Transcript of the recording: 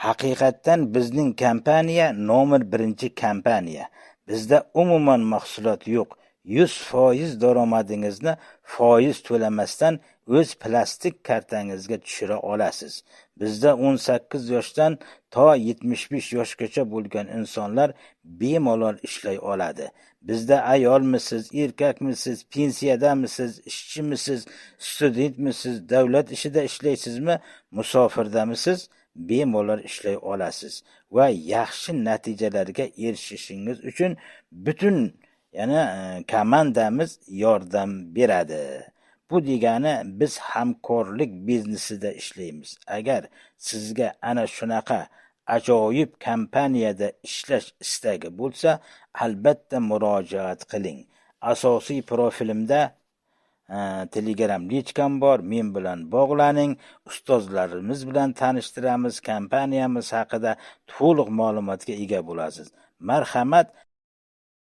Haqiqatdan bizning kompaniya nomer 1 kompaniya. Bizda umuman mahsulot yo'q. 100% daromadingizni foiz to'lamasdan o'z plastik kartangizga tushira olasiz. Bizda 18 yoshdan to 75 yoshgacha bo'lgan insonlar bemalol ishlay oladi. Bizda ayolmisiz, erkakmisiz, pensiyadamisiz, ishchimisiz, studentmisiz, davlat ishida ishlaysizmi, musofirdamisiz, bemalol ishlay olasiz va yaxshi natijalarga erishishingiz uchun butun komandamiz yordam beradi. Bu degani biz hamkorlik biznesida ishlaymiz. Agar sizga ana shunaqa ajoyib kompaniyada ishlash istagi bo'lsa, albatta murojaat qiling. Asosiy profilimda Telegram lichkam bor, men bilan bog'laning, ustozlarimiz bilan tanishtiramiz, kompaniyamiz haqida to'liq ma'lumotga ega bo'lasiz. Marhamat,